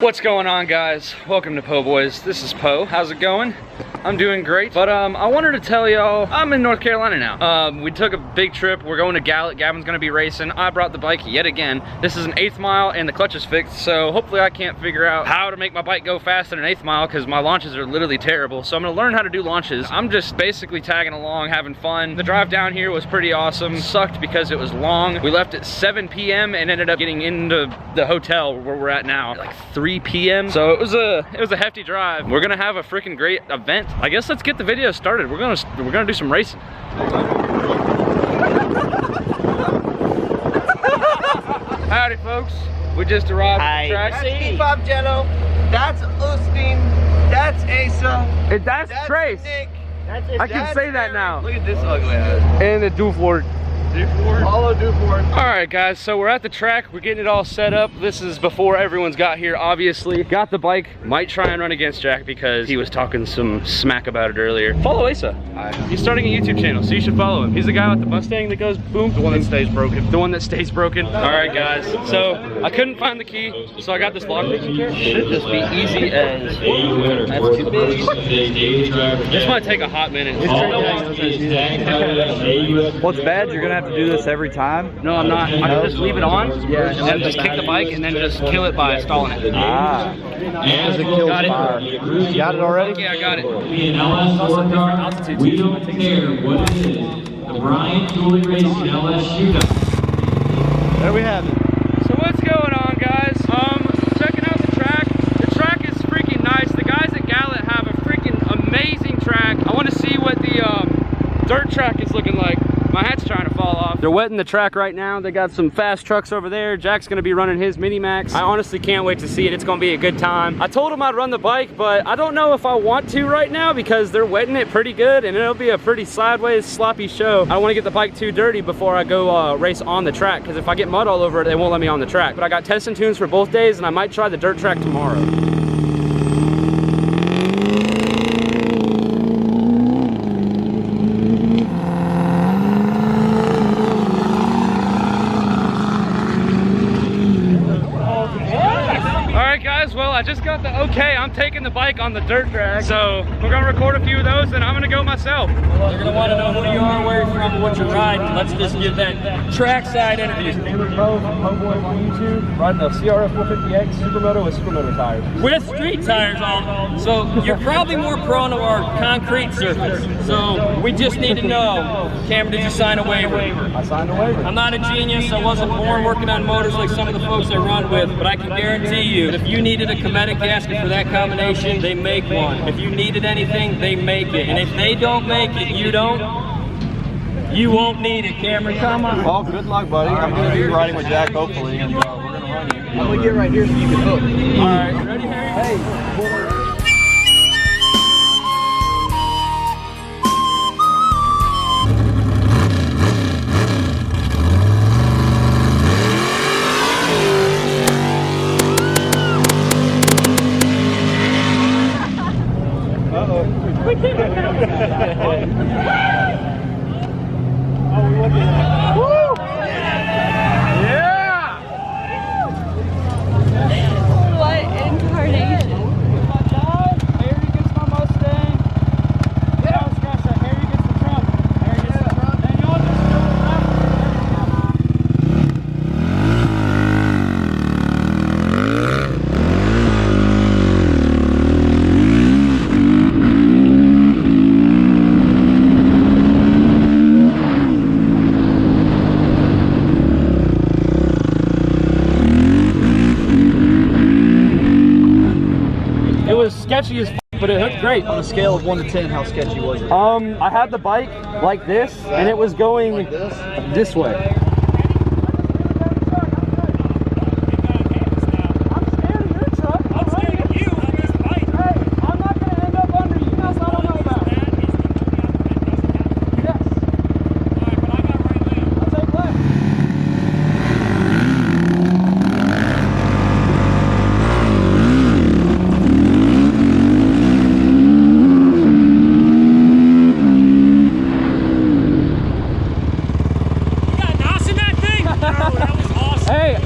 What's going on, guys? Welcome to Po Boys. This is Po. How's it going? I'm doing great, but I wanted to tell y'all I'm in North Carolina now. We took a big trip. We're going to Gallup. Gavin's gonna be racing. I brought the bike yet again. This is an 1/8 mile and the clutch is fixed, so hopefully I can't figure out how to make my bike go faster than an 1/8 mile because my launches are literally terrible. So I'm gonna learn how to do launches. I'm just basically tagging along, having fun. The drive down here was pretty awesome. Sucked because it was long. We left at 7 p.m. and ended up getting into the hotel where we're at now at like 3 p.m. So it was a hefty drive. We're gonna have a freaking great event. I guess let's get the video started. We're gonna do some racing. Howdy, folks. We just arrived at the track. That's K-Pop Jello. That's Ustin. That's Asa. And that's Trace. Nick. I can say that now. Look at this ugly ass. And the Duford. Follow Duford. All right, guys, so we're at the track. We're getting it all set up. This is before everyone's got here, obviously. Got the bike. Might try and run against Jack because he was talking some smack about it earlier. Follow Asa. He's starting a YouTube channel, so you should follow him. He's the guy with the Mustang that goes boom. The one that stays broken. The one that stays broken. All right, guys. So I couldn't find the key, so I got this lock picking here. Should just be easy as... That's too big. This might take a hot minute. What's bad, you're gonna have to do this every time? No, I'm not. I can just leave it on, and then just kick the bike, and then just kill it by stalling it. Ah. Got it. You got it already? Yeah, I got it. We don't care what it is. The Brian Tooley Racing LS Shootout. There we have it. So what's going on, guys? Checking out the track. The track is freaking nice. The guys at Gallup have a freaking amazing track. I want to see what the dirt track is looking like. My hat's trying to fall off. They're wetting the track right now. They got some fast trucks over there. Jack's gonna be running his Mini Max. I honestly can't wait to see it. It's gonna be a good time. I told him I'd run the bike, but I don't know if I want to right now because they're wetting it pretty good and it'll be a pretty sideways, sloppy show. I don't wanna get the bike too dirty before I go race on the track because if I get mud all over it, they won't let me on the track. But I got testing tunes for both days and I might try the dirt track tomorrow. Well, I just got the okay. I'm taking the bike on the dirt track. So we're gonna record a few of those and I'm gonna go myself. They're gonna want to know who you are, where you're from, what you're riding. Let's just give that trackside interview. Taylor Pro from Po Boys on YouTube, riding a CRF 450X Supermoto with Supermoto tires. With street tires on. So you're probably more prone to our concrete surface. So we just need to know, Cameron, did you sign a waiver? I signed a waiver. I'm not a genius. I wasn't born working on motors like some of the folks I run with, but I can guarantee you that if you needed a Cometic gasket for that combination, they make one. If you needed anything, they make it. And if they don't make it, you won't need it, Cameron. Come on. Well, good luck, buddy. I'm gonna be riding with Jack, hopefully, and we're gonna run you. I'm gonna get right here so you can hook. All right, ready, Harry? Hey. What incarnation? Harry gets my Mustang. Yeah, scratch that. Harry gets the trunk. Harry gets the trunk. And y'all just go sketchy as f, but it hooked great. On a scale of 1 to 10, how sketchy was it? I had the bike like this, and it was going like this way.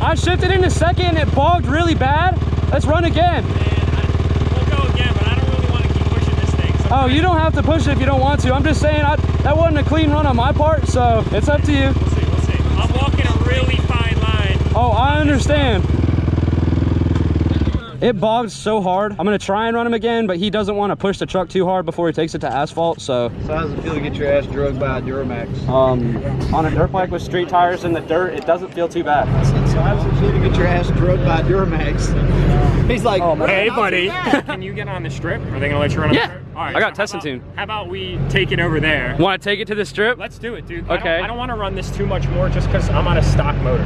I shifted in a second and it bogged really bad, Let's run again. We'll go again, but I don't really want to keep pushing this thing. Oh, you don't have to push it if you don't want to. I'm just saying that wasn't a clean run on my part, so it's up to you. We'll see, we'll see. I'm walking a really fine line. Oh, I understand. It bogs so hard. I'm gonna try and run him again, but he doesn't want to push the truck too hard before he takes it to asphalt, so. So how does it feel to get your ass drugged by a Duramax? On a dirt bike with street tires in the dirt, it doesn't feel too bad. So how does it feel to get your ass drugged by a Duramax? He's like, oh, Hey, buddy. Can you get on the strip? Are they gonna let you run on the strip? All right, I got so testing tune. How about we take it over there? Want to take it to the strip? Let's do it, dude. Okay. I don't want to run this too much more just because I'm on a stock motor.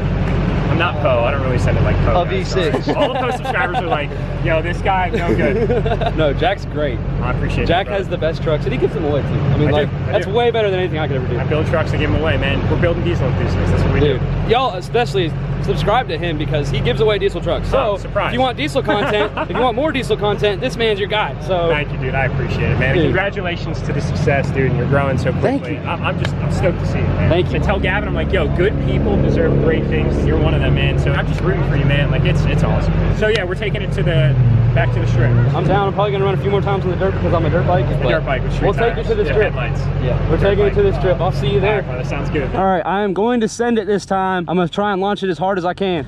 I'm not Poe. I don't really send it like Poe. A V6. All the Poe subscribers are like, yo, this guy, no good. No, Jack's great. I appreciate it. Jack has the best trucks, and he gives them away too. I mean, I like, do. that's way better than anything I could ever do. I build trucks and give them away, man. We're building diesel enthusiasts. That's what we do. Y'all especially subscribe to him because he gives away diesel trucks. So surprise. if you want diesel content, if you want more diesel content, this man's your guy. So Thank you, dude. I appreciate it, man. Dude. Congratulations to the success, dude. And you're growing so quickly. Thank you. I'm stoked to see it, man. Thank you. And tell Gavin, I'm like, yo, good people deserve great things. You're one of them, man. So I'm just rooting for you, man. Like it's awesome. So yeah, we're taking it to back to the strip. I'm down. I'm probably gonna run a few more times on the dirt because I'm a dirt bike. The dirt bike with street We'll take tires. it to the Yeah, strip. headlights. Yeah, we're taking it to the strip. I'll see you All there. right, brother, sounds good. All right, I am going to send it this time. I'm gonna try and launch it as hard as I can.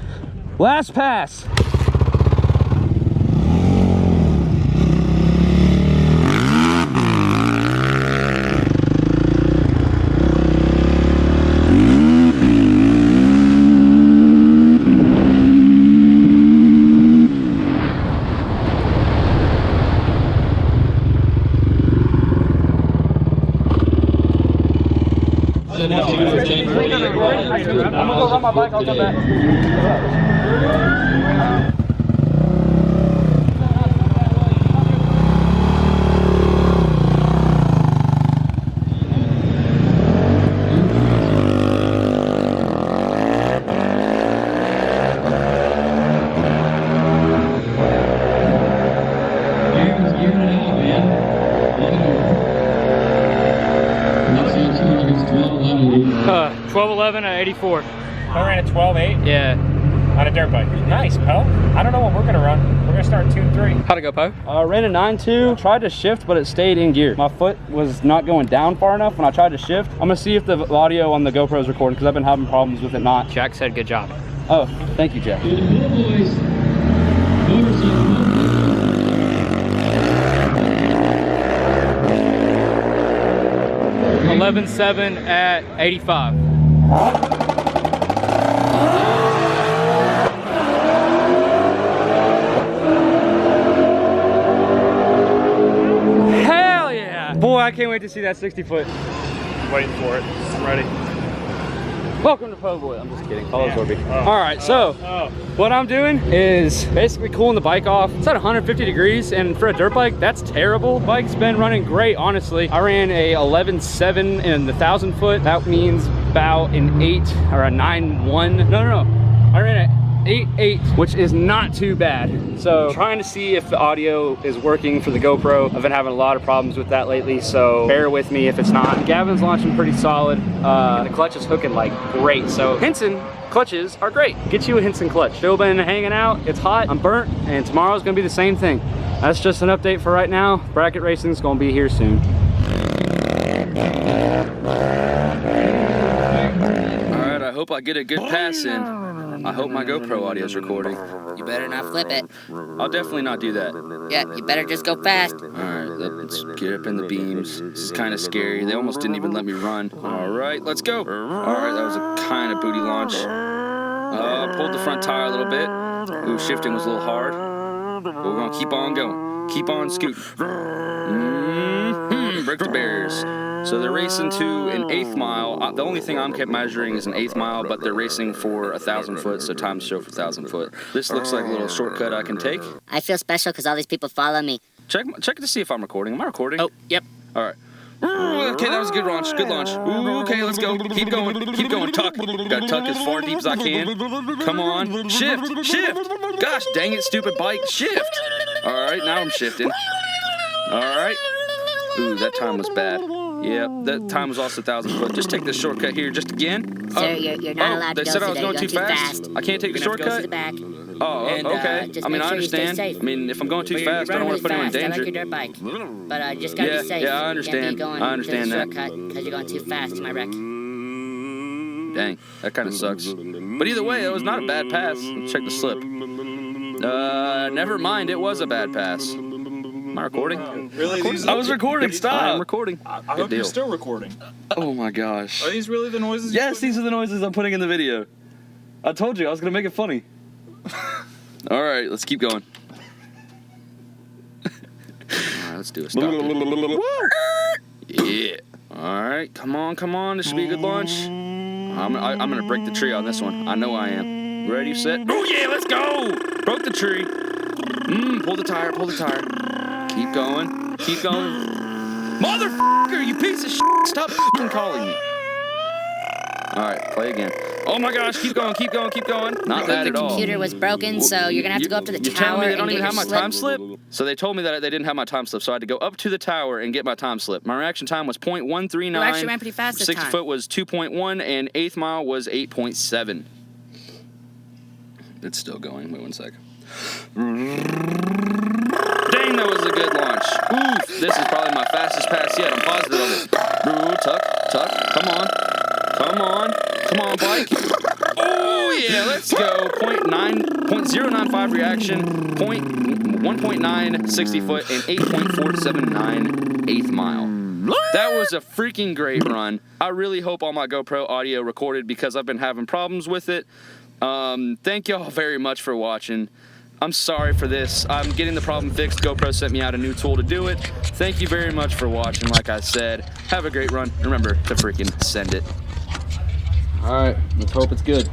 Last pass. I'm gonna go run my bike, I'll come back. Aaron's gearing it out, man. Next year, 1211. 1211 at 84. I ran a 12.8 Yeah. on a dirt bike. Nice, Poe. I don't know what we're gonna run. We're gonna start 2-3. How'd it go, Poe? Ran a 9.2, tried to shift, but it stayed in gear. My foot was not going down far enough when I tried to shift. I'm gonna see if the audio on the GoPro is recording because I've been having problems with it not. Jack said good job. Oh, thank you, Jack. To the pool boys, motorcycle. 11.7 at 85. Hell yeah! Boy, I can't wait to see that 60 foot. Waiting for it. I'm ready. Welcome to Po Boy. I'm just kidding. Follow Zorby. Oh. All right, so Oh. what I'm doing is basically cooling the bike off. It's at 150 degrees, and for a dirt bike, that's terrible. Bike's been running great, honestly. I ran a 11.7 in the 1,000 foot. That means about an 8 or a 9.1. No. I ran a 8.8, which is not too bad. So trying to see if the audio is working for the GoPro. I've been having a lot of problems with that lately, so bear with me if it's not. Gavin's launching pretty solid. The clutch is hooking like great. So Henson clutches are great. Get you a Henson clutch. Still been hanging out. It's hot. I'm burnt, and tomorrow's gonna be the same thing. That's just an update for right now. Bracket racing's gonna be here soon. All right, I hope I get a good pass in. I hope my GoPro audio is recording. You better not flip it. I'll definitely not do that. Yeah, you better just go fast. All right, let's get up in the beams. This is kind of scary. They almost didn't even let me run. All right, let's go. All right, that was a kind of booty launch. Pulled the front tire a little bit. Ooh, shifting was a little hard. But we're gonna keep on going. Keep on scooting. Break the barriers. So they're racing to an 1/8 mile. The only thing I'm kept measuring is an 1/8 mile, but they're racing for 1,000 foot, so times show for 1,000 foot. This looks like a little shortcut I can take. I feel special because all these people follow me. Check to see if I'm recording. Am I recording? Oh, yep. All right. Ooh, okay, that was a good launch. Good launch. Ooh, okay, let's go. Keep going. Keep going. Tuck. Got to tuck as far deep as I can. Come on. Shift. Shift. Gosh, dang it, stupid bike. Shift. All right, now I'm shifting. All right. Ooh, that time was bad. Yeah, that time was also 1,000 foot. Just take this shortcut here just again. Sir, you're not allowed to They go said I through was there. going You're too going fast. I can't take the You're gonna have to go to shortcut? the back. Oh, And, okay. just I mean, make I sure you stay understand. safe. I mean, if I'm going too But you're fast, I don't want to running put anyone in really danger. fast. I like your dirt bike. But just gotta Yeah, be safe. yeah, I You can't understand. be going I understand to the that. shortcut because you're going too fast to my wreck. Dang, that kind of sucks. But either way, it was not a bad pass. Let's check the slip. Never mind, it was a bad pass. Am I recording? Really? I was recording, stop! I'm recording. I Good hope you're deal. still recording. Oh my gosh. Are these really the noises? Yes, these are the noises I'm putting in the video. I told you, I was gonna make it funny. Alright, let's keep going. Alright, let's do a stop. Yeah. Alright, come on, this should be a good launch. I'm gonna break the tree on this one. I know I am. Ready, set? Oh yeah, let's go! Broke the tree. Pull the tire. Keep going. Motherfucker, you piece of shit! Stop calling me. Alright, play again. Oh my gosh, keep going. Not bad Your at all. computer was broken, so you're gonna have to go up to the You're tower telling me they and don't get even your have my slip. time slip? So they told me that they didn't have my time slip, so I had to go up to the tower and get my time slip. My reaction time was 0.139. You actually ran pretty fast this 60 time. foot was 2.1, and 8th mile was 8.7. It's still going. Wait 1 sec. Dang, that was a good launch. Oof, this is probably my fastest pass yet. I'm positive of it. Ooh, tuck. Come on, bike. Oh yeah, let's go. 0.95 reaction, 1.9 60 foot, and 8.479 8th mile. That was a freaking great run. I really hope all my GoPro audio recorded because I've been having problems with it. Thank y'all very much for watching. I'm sorry for this. I'm getting the problem fixed. GoPro sent me out a new tool to do it. Thank you very much for watching. Like I said, have a great run. Remember to freaking send it. All right, let's hope it's good.